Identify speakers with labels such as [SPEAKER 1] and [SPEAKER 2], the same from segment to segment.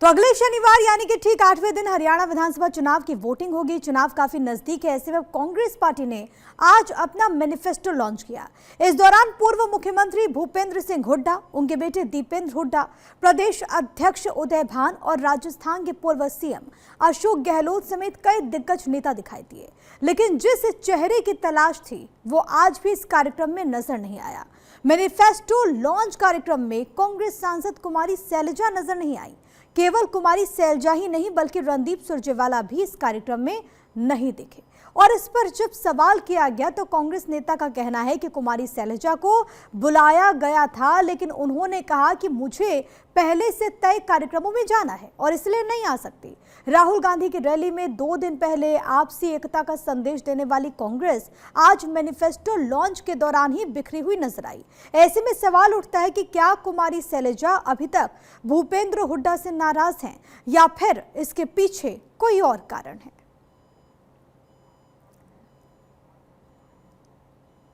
[SPEAKER 1] तो अगले शनिवार यानी कि ठीक 8वें दिन हरियाणा विधानसभा चुनाव की वोटिंग होगी। चुनाव काफी नजदीक है, ऐसे में कांग्रेस पार्टी ने आज अपना मैनिफेस्टो लॉन्च किया। इस दौरान पूर्व मुख्यमंत्री भूपेंद्र सिंह हुड्डा, उनके बेटे दीपेंद्र हुड्डा, प्रदेश अध्यक्ष उदय भान और राजस्थान के पूर्व सीएम अशोक गहलोत समेत कई दिग्गज नेता दिखाई दिए। लेकिन जिस चेहरे की तलाश थी वो आज भी इस कार्यक्रम में नजर नहीं आया। मैनिफेस्टो लॉन्च कार्यक्रम में कांग्रेस सांसद कुमारी शैलजा नजर नहीं आई। केवल कुमारी शैलजा ही नहीं बल्कि रणदीप सुरजेवाला भी इस कार्यक्रम में नहीं दिखे। और इस पर जब सवाल किया गया तो कांग्रेस नेता का कहना है कि कुमारी शैलजा को बुलाया गया था, लेकिन उन्होंने कहा कि मुझे पहले से तय कार्यक्रमों में जाना है और इसलिए नहीं आ सकती। राहुल गांधी की रैली में 2 दिन पहले आपसी एकता का संदेश देने वाली कांग्रेस आज मैनिफेस्टो लॉन्च के दौरान ही बिखरी हुई नजर आई। ऐसे में सवाल उठता है कि क्या कुमारी शैलजा अभी तक भूपेंद्र हुड्डा से नाराज हैं या फिर इसके पीछे कोई और कारण है।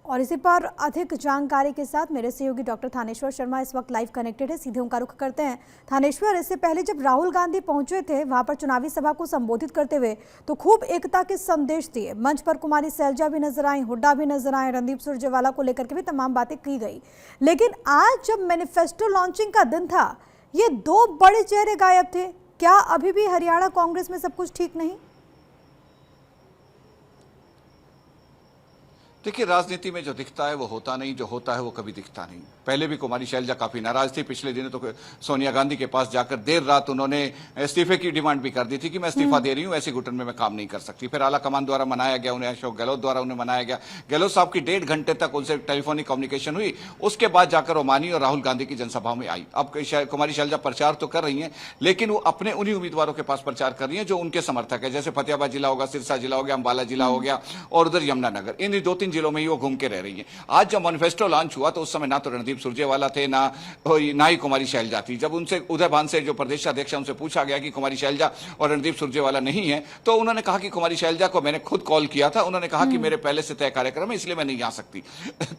[SPEAKER 1] और इसी पर अधिक जानकारी के साथ मेरे सहयोगी डॉक्टर थानेश्वर शर्मा इस वक्त लाइव कनेक्टेड है। सीधे उनका रुख करते हैं। थानेश्वर, इससे पहले जब राहुल गांधी पहुंचे थे वहां पर चुनावी सभा को संबोधित करते हुए तो खूब एकता के संदेश दिए। मंच पर कुमारी शैलजा भी नजर आई, हुड्डा भी नजर आए, रणदीप सुरजेवाला को लेकर के भी तमाम बातें की गई। लेकिन आज जब मैनिफेस्टो लॉन्चिंग का दिन था, ये 2 बड़े चेहरे गायब थे। क्या अभी भी हरियाणा कांग्रेस में सब कुछ ठीक नहीं?
[SPEAKER 2] देखिए, राजनीति में जो दिखता है वो होता नहीं, जो होता है वो कभी दिखता नहीं। पहले भी कुमारी शैलजा काफी नाराज थी। पिछले दिनों तो सोनिया गांधी के पास जाकर देर रात उन्होंने इस्तीफे की डिमांड भी कर दी थी कि मैं इस्तीफा दे रही हूं, ऐसी घुटन में मैं काम नहीं कर सकती। फिर आला कमान द्वारा मनाया गया उन्हें, अशोक गहलोत द्वारा उन्हें मनाया गया। गहलोत साहब की 1.5 घंटे तक उनसे टेलीफोनिक कम्युनिकेशन हुई। उसके बाद जाकर वो मानी और राहुल गांधी की जनसभा में आई। अब कुमारी शैलजा प्रचार तो कर रही है, लेकिन वो अपने उन्हीं उम्मीदवारों के पास प्रचार कर रही है जो उनके समर्थक है। जैसे फतेहाबाद जिला होगा, सिरसा जिला हो गया, अंबाला जिला हो गया और उधर यमुनानगर। इन 2-3 जिलों में ही वो घूम के रह रही है। आज जब मैनिफेस्टो लॉन्च हुआ तो उस समय ना तो रणदीप सुरजेवाला थे, ना ही कुमारी शैलजा थी। जब उनसे उदय भान से जो प्रदेश अध्यक्ष उनसे पूछा गया कि कुमारी शैलजा और रणदीप सुरजेवाला नहीं है, तो उन्होंने कहा कि कुमारी शैलजा को मैंने खुद कॉल किया था। उन्होंने कहा कि मेरे पहले से तय कार्यक्रम है, इसलिए मैं नहीं आ सकती।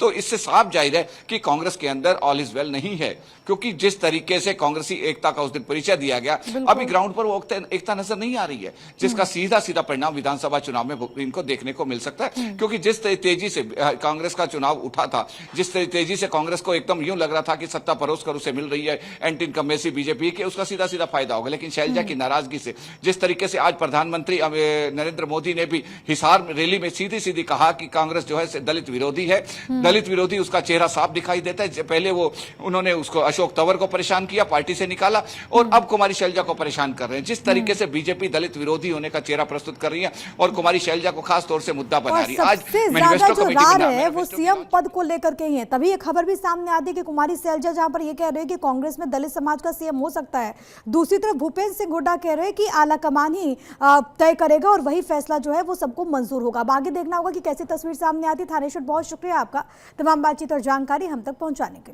[SPEAKER 2] तो इससे साफ जाहिर है कि कांग्रेस के अंदर ऑल इज वेल नहीं है, क्योंकि जिस तरीके से कांग्रेसी एकता का उस दिन परिचय दिया गया, अभी ग्राउंड पर वो एकता नजर नहीं आ रही है, जिसका सीधा सीधा परिणाम विधानसभा चुनाव में इनको देखने को मिल सकता है। क्योंकि जिस तेजी से कांग्रेस का चुनाव उठा था, जिस तेजी से कांग्रेस को एकदम यूं लग रहा था कि सत्ता परोस कर उसे मिल रही है एंटी इनकम्बेंसी बीजेपी के, उसका सीधा सीधा फायदा होगा। लेकिन शैलजा की नाराजगी से, जिस तरीके से आज प्रधानमंत्री नरेंद्र मोदी ने भी हिसार रैली में सीधी सीधी कहा कि कांग्रेस जो है दलित विरोधी है, दलित विरोधी, उसका चेहरा साफ दिखाई देता है। पहले वो उन्होंने उसको अशोक तंवर को परेशान किया, पार्टी से निकाला, और अब कुमारी शैलजा को परेशान कर रहे हैं। जिस तरीके से बीजेपी दलित विरोधी होने का चेहरा प्रस्तुत कर रही है और कुमारी शैलजा को खास तौर से मुद्दा बना रही है। आज मैनिफेस्टो कमेटी
[SPEAKER 1] है वो सीएम पद को लेकर के ही है। तभी ये खबर भी सामने आती है कि कुमारी शैलजा जहां पर ये कह रहे हैं कि कांग्रेस में दलित समाज का सीएम हो सकता है, दूसरी तरफ भूपेंद्र सिंह हुड्डा कह रहे हैं कि आला कमान ही तय करेगा और वही फैसला जो है वो सबको मंजूर होगा। अब आगे देखना होगा कि कैसी तस्वीर सामने आती है। थानेश्वर, बहुत शुक्रिया आपका तमाम बातचीत और जानकारी हम तक पहुंचाने के लिए।